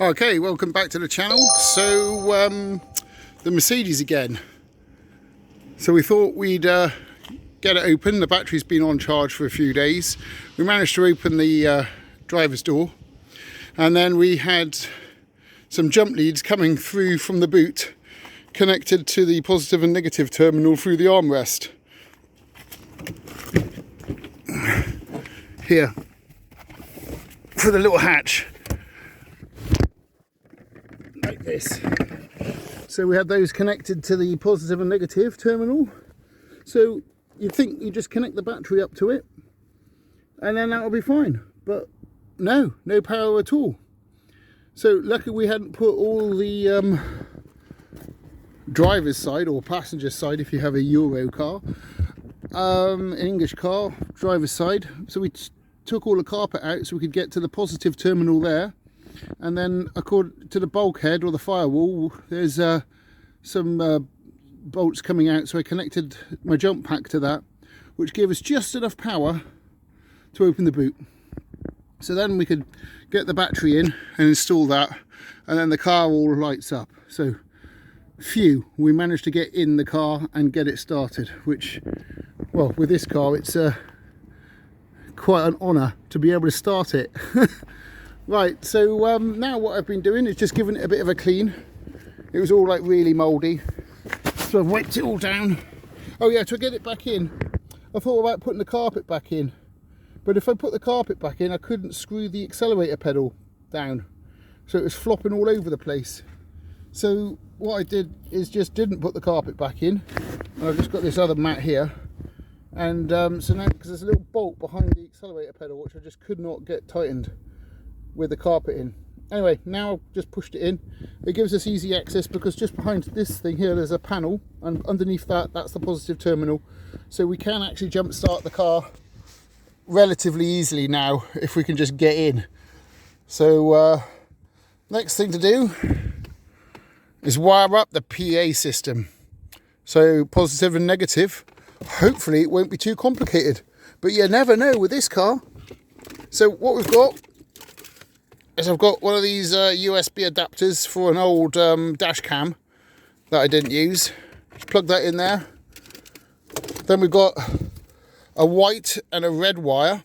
Okay, welcome back to the channel. So the Mercedes again. So we thought we'd get it open. The battery's been on charge for a few days. We managed to open the driver's door, and then we had some jump leads coming through from the boot, connected to the positive and negative terminal through the armrest. Here, for the little hatch. Like this. So we had those connected to the positive and negative terminal. So you'd think you just connect the battery up to it and then that'll be fine. But no power at all. So luckily we hadn't put all the driver's side or passenger side, if you have a Euro car, an English car, driver's side. So we took all the carpet out so we could get to the positive terminal there. And then according to the bulkhead or the firewall, there's some bolts coming out, so I connected my jump pack to that, which gave us just enough power to open the boot. So then we could get the battery in and install that, and then the car all lights up. So we managed to get in the car and get it started, which, well, with this car it's quite an honour to be able to start it. Right, so now what I've been doing is just giving it a bit of a clean. It was all like really mouldy, so I've wiped it all down. Oh yeah, to get it back in, I thought about putting the carpet back in, but if I put the carpet back in I couldn't screw the accelerator pedal down, so it was flopping all over the place. So what I did is just didn't put the carpet back in, and I've just got this other mat here, and so now, because there's a little bolt behind the accelerator pedal which I just could not get tightened with the carpet in. Anyway, now I've just pushed it in. It gives us easy access because just behind this thing here there's a panel, and underneath that's the positive terminal, so we can actually jump start the car relatively easily now if we can just get in. So next thing to do is wire up the PA system. So positive and negative. Hopefully it won't be too complicated, but you never know with this car. So what we've got is I've got one of these USB adapters for an old dash cam that I didn't use. Just plug that in there. Then we've got a white and a red wire.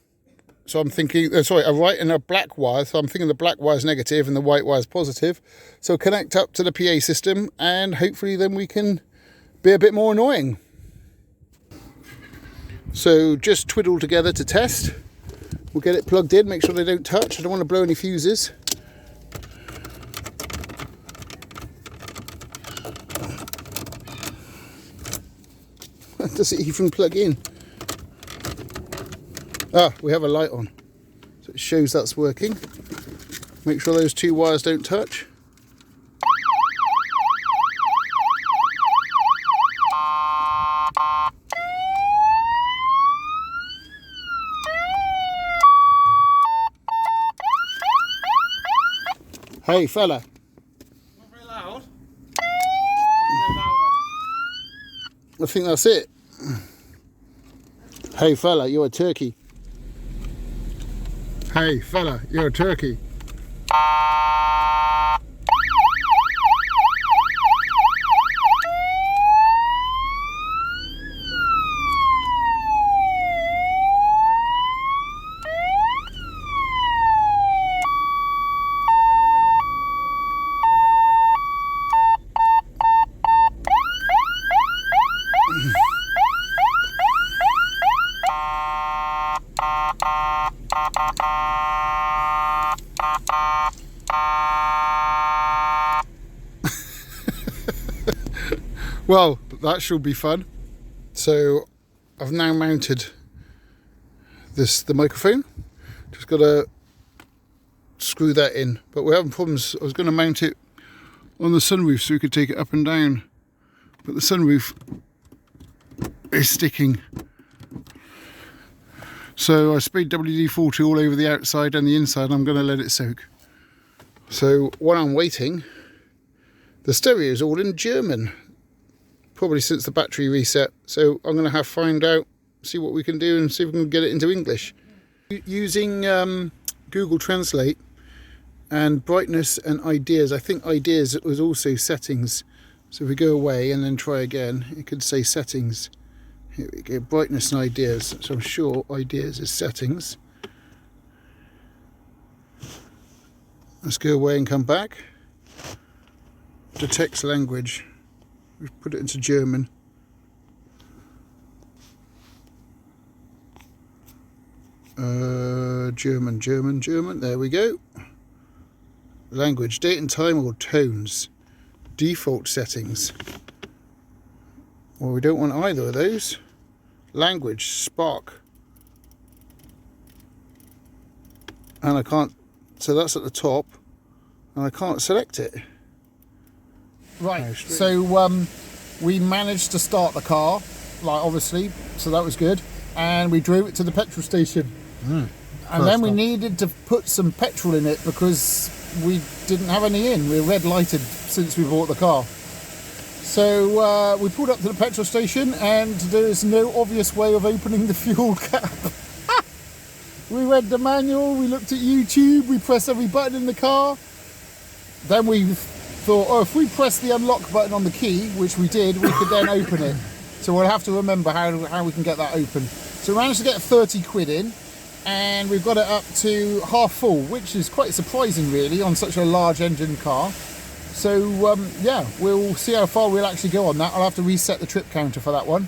So I'm thinking, a white and a black wire. So I'm thinking the black wire is negative and the white wire is positive. So connect up to the PA system, and hopefully then we can be a bit more annoying. So just twiddle together to test. We'll get it plugged in, make sure they don't touch. I don't want to blow any fuses. Does it even plug in? Ah, we have a light on, so it shows that's working. Make sure those two wires don't touch. Hey fella. Not very loud. I think that's it. Hey fella, you're a turkey. Hey fella, you're a turkey. Well, that should be fun. So I've now mounted the microphone. Just got to screw that in, but we're having problems. I was going to mount it on the sunroof so we could take it up and down, but the sunroof is sticking. So I sprayed WD-40 all over the outside and the inside. I'm going to let it soak. So while I'm waiting, the stereo is all in German, probably since the battery reset. So I'm going to find out, see what we can do and see if we can get it into English. Using Google Translate, and brightness and ideas. I think ideas was also settings. So if we go away and then try again, it could say settings. Here we go, brightness and ideas. So I'm sure ideas is settings. Let's go away and come back. To text language. We've put it into German. German. There we go. Language, date and time or tones. Default settings. Well, we don't want either of those. Language, Spark. And I can't, so that's at the top. And I can't select it. Right, so we managed to start the car, like obviously, so that was good. And we drove it to the petrol station. And then we needed to put some petrol in it because we didn't have any in. We're red lighted since we bought the car. So we pulled up to the petrol station and there is no obvious way of opening the fuel cap. We read the manual, we looked at YouTube, we pressed every button in the car. Then we thought, oh, if we press the unlock button on the key, which we did, we could then open it. So we'll have to remember how we can get that open. So we managed to get 30 quid in, and we've got it up to half full, which is quite surprising really on such a large engine car. So yeah, we'll see how far we'll actually go on that. I'll have to reset the trip counter for that one.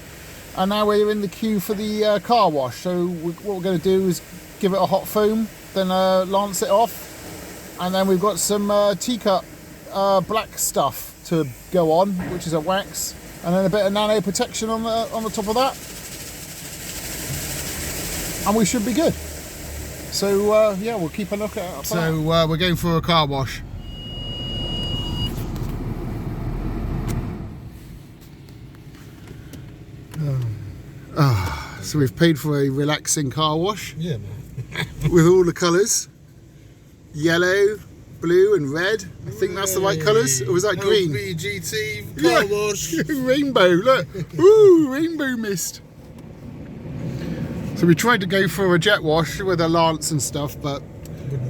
And now we're in the queue for the car wash. So what we're going to do is give it a hot foam, then lance it off, and then we've got some teacup black stuff to go on, which is a wax, and then a bit of nano protection on the top of that, and we should be good. So yeah, we'll keep a look at it. So we're going for a car wash. So we've paid for a relaxing car wash. Yeah, man. With all the colours, yellow, blue and red. I think that's the right colours. Or was that green? GT car wash. Rainbow, look. Ooh, rainbow mist. So we tried to go for a jet wash with a lance and stuff, but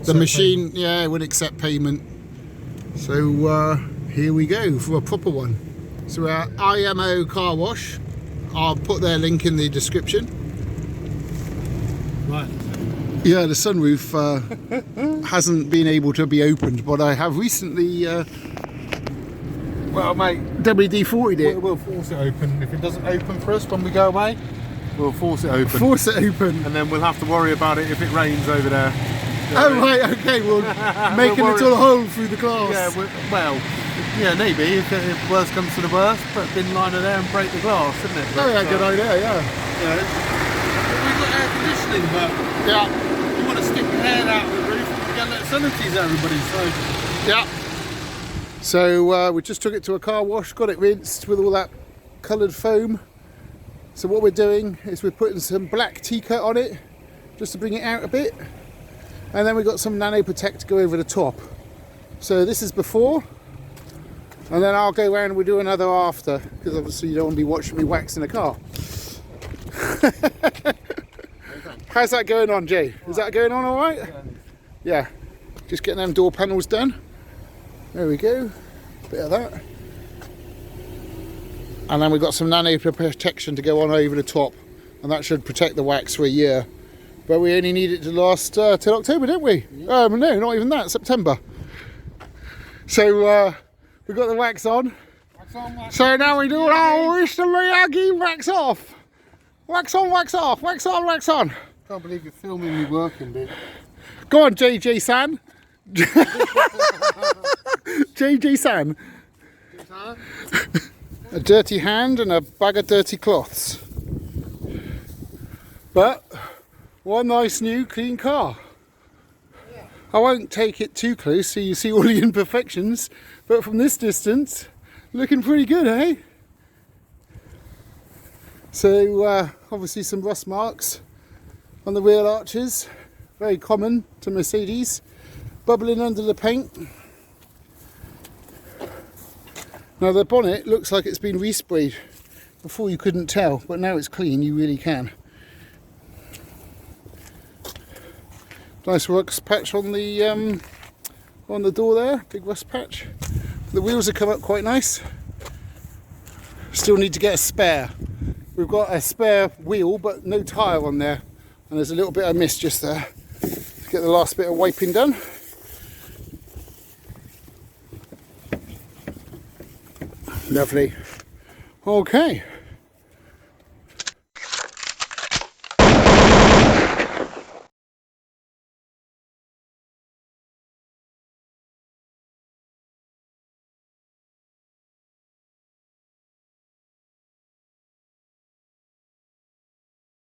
the machine, it wouldn't accept payment. So here we go for a proper one. So our IMO car wash. I'll put their link in the description. Right. Yeah, the sunroof hasn't been able to be opened, but I have recently Well, mate, WD-40'd it. we'll force it open. If it doesn't open for us when we go away, we'll force it open. Force it open. And then we'll have to worry about it if it rains over there. Oh, right, okay, we'll make a little hole through the glass. Yeah, well, yeah, maybe if worst comes to the worst, put a bin liner there and break the glass, isn't it? Oh, yeah, good idea, yeah. We've got air conditioning, but Yeah, you want to stick your head out of the roof and get let sanities everybody, so. yeah. So we just took it to a car wash, got it rinsed with all that coloured foam. So what we're doing is we're putting some black Tika on it, just to bring it out a bit. And then we got some Nano Protect to go over the top. So this is before, and then I'll go around and we'll do another after, because obviously you don't want to be watching me waxing a car. How's that going on, Jay? Is that going on all right? Yeah. Just getting them door panels done. There we go. Bit of that. And then we've got some Nano Protection to go on over the top, and that should protect the wax for a year. But we only need it to last till October, don't we? No, not even that, September. So we've got the wax on. So now we do it's the Miyagi wax off. Wax on, wax off, wax on, wax on. Can't believe you're filming me working, dude. Go on, JJ San. JJ San. A dirty hand and a bag of dirty cloths. But one nice new clean car. I won't take it too close so you see all the imperfections, but from this distance, looking pretty good, eh? So obviously some rust marks on the rear arches, very common to Mercedes, bubbling under the paint. Now the bonnet looks like it's been resprayed. Before you couldn't tell, but now it's clean, you really can. Nice wax patch on the on the door there, big rust patch. The wheels have come up quite nice. Still need to get a spare. We've got a spare wheel but no tyre on there, and there's a little bit I missed just there. Let's get the last bit of wiping done. Lovely. Okay.